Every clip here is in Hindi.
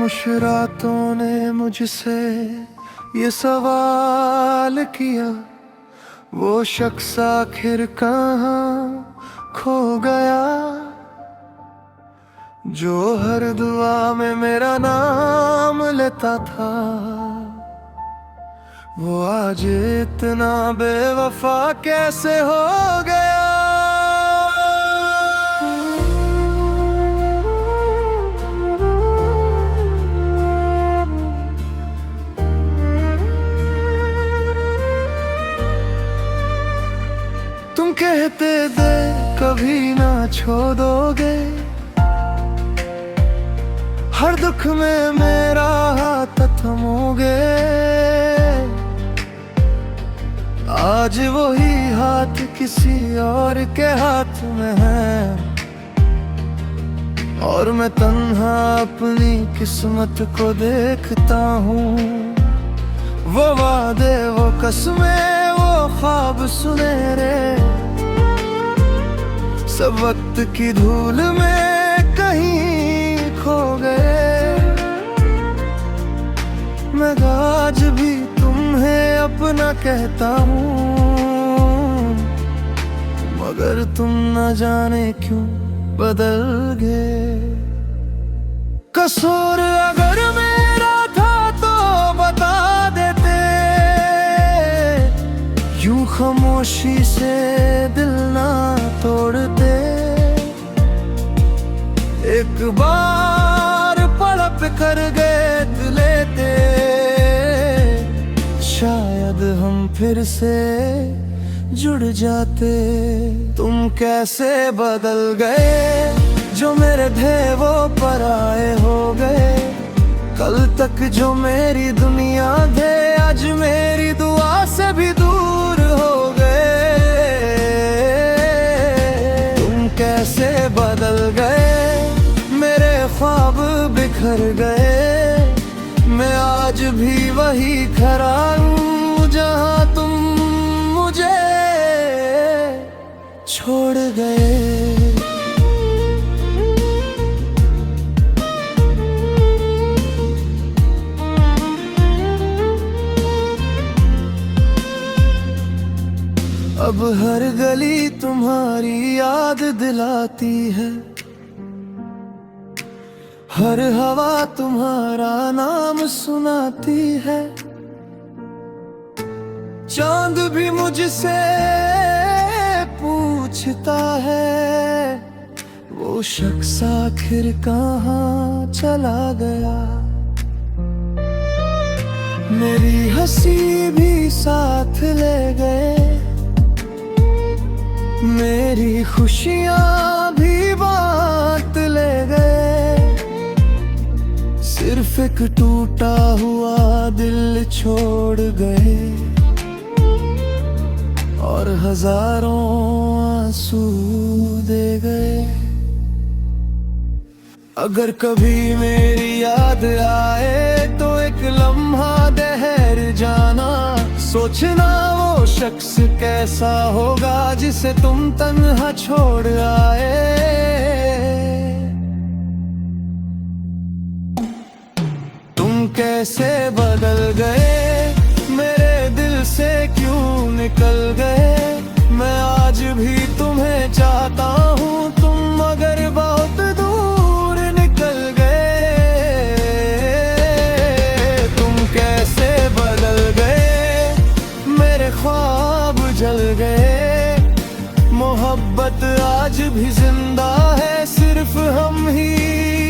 खामोश रातों ने मुझसे ये सवाल किया, वो शख्स आखिर कहाँ खो गया, जो हर दुआ में मेरा नाम लेता था। वो आज इतना बेवफा कैसे हो गया। तुम कहते थे कभी ना छोड़ोगे, हर दुख में मेरा हाथ थमोगे। आज वही हाथ किसी और के हाथ में है, और मैं तन्हा अपनी किस्मत को देखता हूँ। वो वादे, वो कसमें, वो ख्वाब सुनहरे, सब वक्त की धूल में कहीं खो गए। मैं आज भी तुम्हें अपना कहता हूँ, मगर तुम न जाने क्यों बदल गए। कसूर अगर मेरा था तो बता देते, यूं खामोशी से दिल ना तोड़ते। एक बार पलक कर गए लेते, शायद हम फिर से जुड़ जाते। तुम कैसे बदल गए, जो मेरे थे वो पराए हो गए। कल तक जो मेरी दुनिया थे, आज मेरी दुआ से भी दूर हो गए। तुम कैसे बदल गए, मेरे ख्वाब बिखर गए। मैं आज भी वही खड़ा हूँ जहाँ तुम मुझे छोड़ गए। अब हर गली तुम्हारी याद दिलाती है, हर हवा तुम्हारा नाम सुनाती है। चांद भी मुझसे पूछता है, वो शख्स आखिर कहाँ चला गया। मेरी हंसी भी साथ ले गए, मेरी खुशियाँ भी बांट ले गए। सिर्फ एक टूटा हुआ दिल छोड़ गए, और हजारों आंसू दे गए। अगर कभी मेरी याद आए तो एक लम्हा ठहर जाना, सोचना वो शख्स कैसा होगा जिसे तुम तन्हा छोड़ आए। तुम कैसे बदल गए, मेरे दिल से क्यों निकल गए। मैं आज भी तुम्हें चाहता हूँ, तुम मगर बहुत दूर निकल गए। तुम कैसे बदल गए, मेरे ख्वाब जल गए। मोहब्बत आज भी जिंदा है, सिर्फ हम ही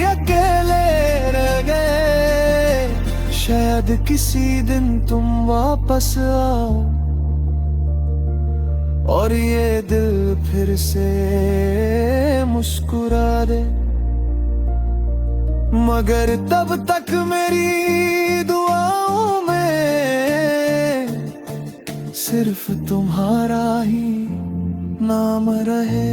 अकेले रह गए। शायद किसी दिन तुम वापस आओ, और ये दिल फिर से मुस्कुरा दे। मगर तब तक मेरी दुआओं में सिर्फ तुम्हारा ही नाम रहे।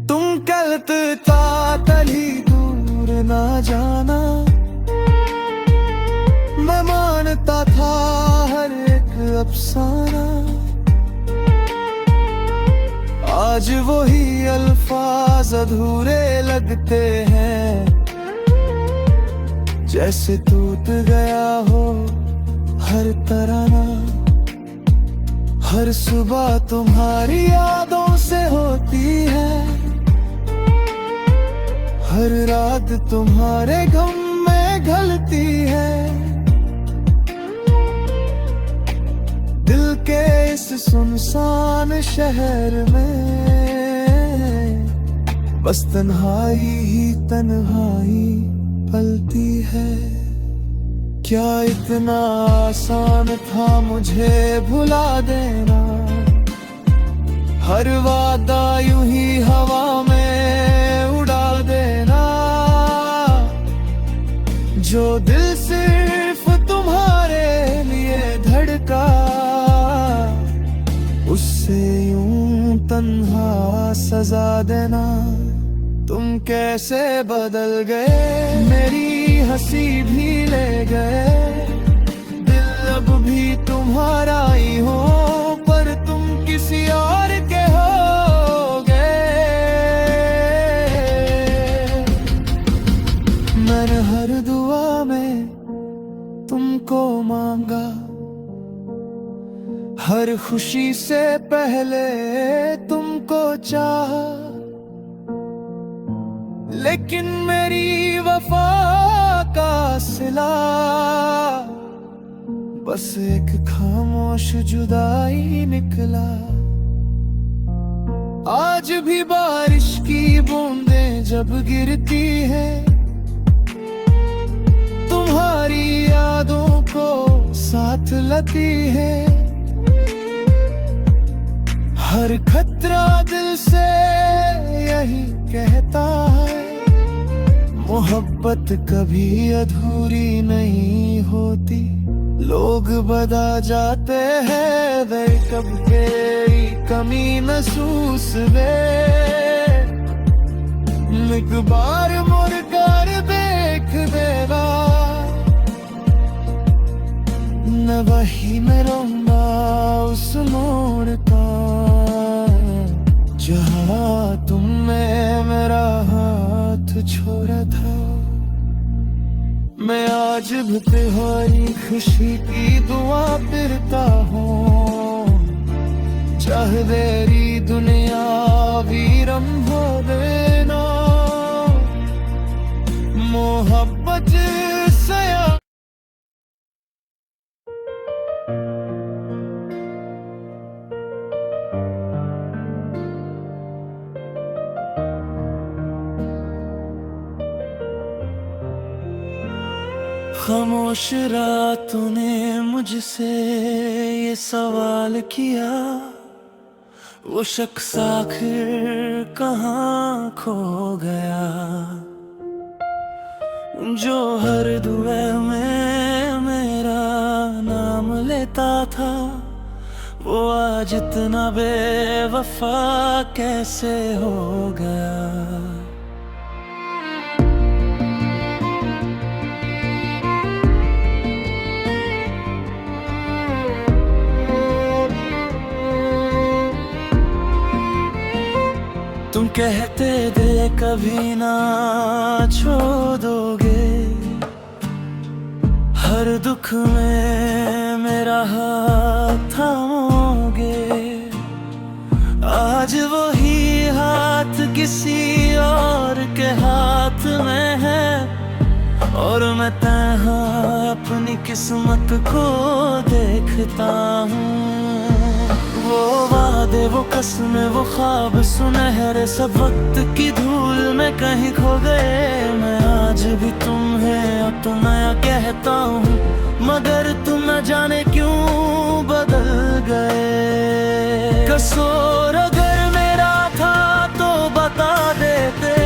तुम कहता तली दूर ना जाना, मैं मानता था हर एक अफसाना। आज वही अल्फाज अधूरे लगते हैं, जैसे टूट गया हो हर तराना। हर सुबह तुम्हारी यादों से होती है, हर रात तुम्हारे गम में ढलती है। दिल के इस सुनसान शहर में बस तन्हाई ही तन्हाई पलती है। क्या इतना आसान था मुझे भुला देना, हर वादा यूं ही हवा में उड़ा देना। जो दिल सिर्फ तुम्हारे लिए धड़का, उससे यूं तन्हा सजा देना। तुम कैसे बदल गए, मेरी हंसी भी ले गए। दिल अब भी तुम्हारा ही हो, पर तुम किसी और के हो गए। मैंने हर दुआ में तुमको मांगा, हर खुशी से पहले तुमको चाहा। लेकिन मेरी वफा का सिला बस एक खामोश जुदाई निकला। आज भी बारिश की बूंदें जब गिरती है, तुम्हारी यादों को साथ लाती है। हर खतरा दिल से यही कहता है, मोहब्बत कभी अधूरी नहीं होती। लोग बदल जाते हैं वे कब तेरी कमी महसूस वे। एक बार मुड़ कर देख देगा, न वही मैं रहूंगा उस मोड़ का, जहाँ तुमने मेरा हाथ छोड़ा था। मैं आज भी तुम्हारी खुशी की दुआ फिरता हूँ, चाहे तेरी दुनिया वीरम हो देना। मोहब्बत से खामोश रातों ने मुझसे ये सवाल किया, वो शख्स आखिर कहाँ खो गया। जो हर दुआ में मेरा नाम लेता था, वो आज इतना बेवफा कैसे हो गया। तुम कहते थे कभी ना छोड़ दोगे, हर दुख में मेरा हाथ थामोगे। आज वही हाथ किसी और के हाथ में है, और मैं तन्हा अपनी किस्मत को देखता हूँ। वो वादे, वो कसमें, वो ख्वाब सुनहरे सब वक्त की धूल में कहीं खो गए। मैं आज भी तुम्हें अपना कहता हूँ, मगर तुम न जाने क्यों बदल गए। कसूर अगर मेरा था तो बता देते,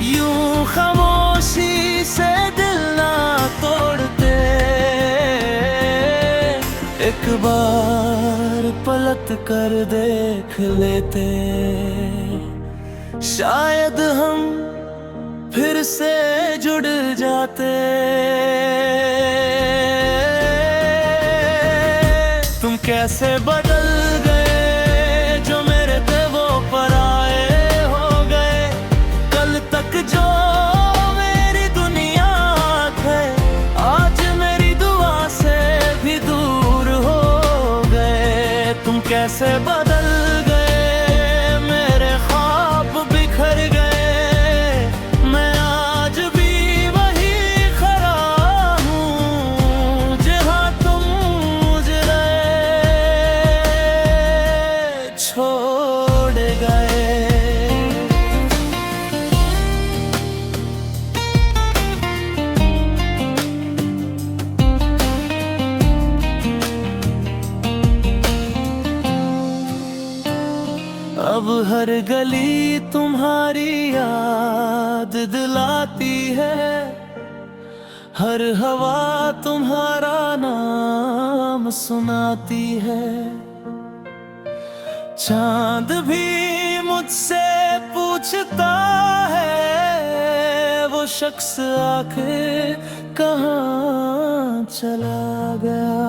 यूं खामोशी से दिल ना तोड़ते। एक बार पलट कर देख लेते, शायद हम फिर से जुड़ जाते। तुम कैसे बदल गए, जो मेरे थे वो पराए हो गए। कल तक जो मेरी कैसे बदल गए, मेरे ख्वाब बिखर गए, मैं आज भी वही खड़ा हूँ जहाँ तुम मुझे छोड़ गए। अब हर गली तुम्हारी याद दिलाती है, हर हवा तुम्हारा नाम सुनाती है। चांद भी मुझसे पूछता है, वो शख्स आखिर कहाँ चला गया।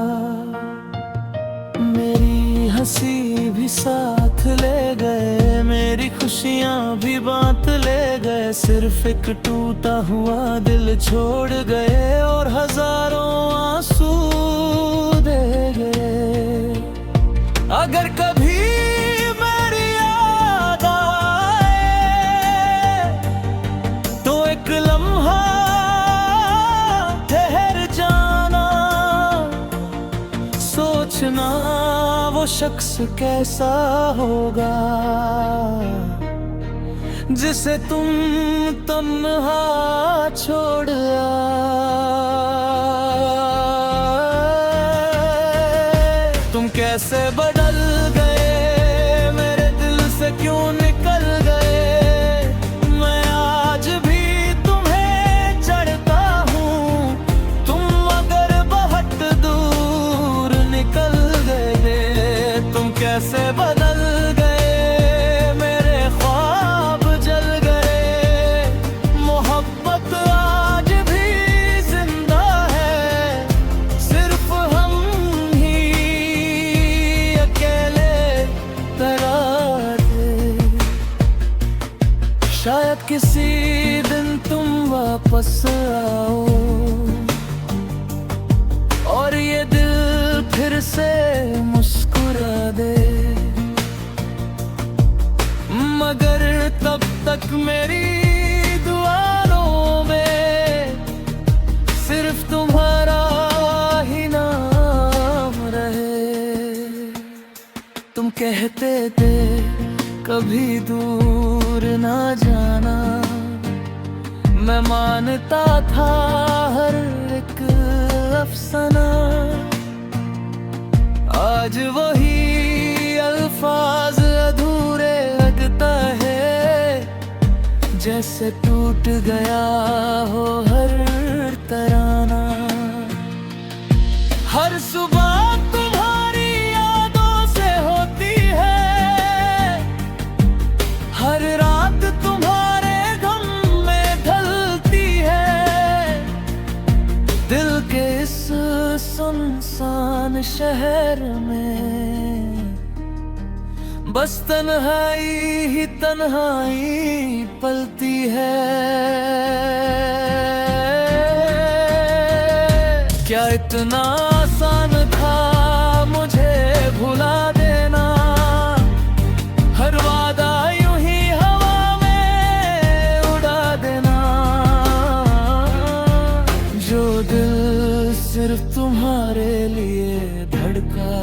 मेरी हंसी भी साथ ले गए, मेरी खुशियाँ भी बांट ले गए, सिर्फ एक टूटा हुआ दिल छोड़ गए और हजारों आंसू दे गए। अगर कभी मेरी याद आए तो एक लम्हा ठहर जाना, सोचना वो शख्स कैसा होगा जिसे तुम तन्हा छोड़ आए। तुम कैसे बदल गए, मेरे दिल से क्यों निकल गए, मैं आज भी तुम्हें चढ़ता हूँ। तुम अगर बहुत दूर निकल गए, तुम कैसे बदल गए, मेरे ख्वाब जल गए। मोहब्बत आज भी जिंदा है, सिर्फ हम ही अकेले तराते। शायद किसी दिन तुम वापस आओ और ये दिल फिर से मुस्कुरा दे, मगर तब तक मेरी दुआओं में सिर्फ तुम्हारा ही नाम रहे। तुम कहते थे कभी दूर ना जाना, मैं मानता था हर एक अफसाना। आज वही अल्फाज अधूरे लगता है, जैसे टूट गया हो हर तराना। हर सुबह तुम्हारी यादों से होती है, हर रात तुम्हारे गम में ढलती है। दिल के इस सुनसान शहर में बस तन्हाई ही तन्हाई पलती है। क्या इतना आसान था मुझे भुला देना, हर वादा यूं ही हवा में उड़ा देना। जो दिल सिर्फ तुम्हारे लिए धड़का,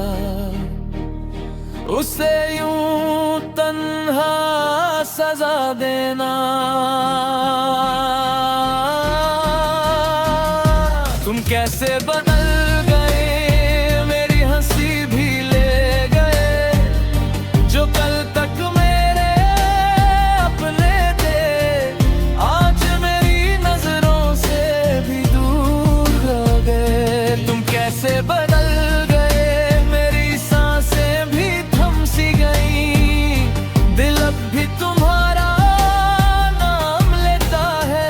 उसे यूं तन्हा सजा देना। तुम कैसे बदल गए, मेरी हंसी भी ले गए, जो कल तक मेरे अपने थे, आज मेरी नजरों से भी दूर हो गए। तुम कैसे बदल गए, मेरी सांसें भी थम सी गई, दिल अब भी तुम्हारा नाम लेता है,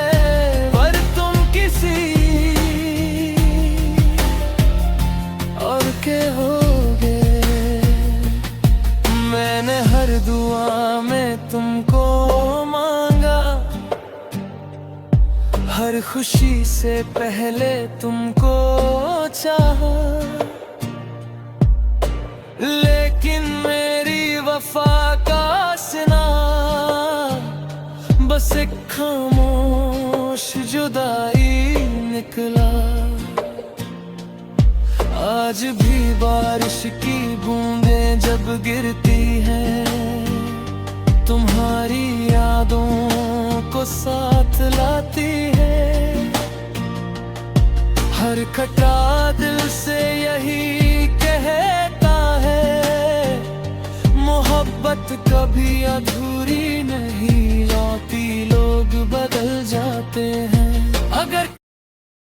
पर तुम किसी और के होगे। मैंने हर दुआ में तुमको मांगा, हर खुशी से पहले तुमको चाहा, लेकिन मैं वफा का सिना, बस एक खामोश जुदाई निकला। आज भी बारिश की बूंदें जब गिरती हैं, तुम्हारी यादों को साथ लाती है। हर खटा दिल से यही कहता है, मोहब्बत कभी अधूरी नहीं होती, लोग बदल जाते हैं। अगर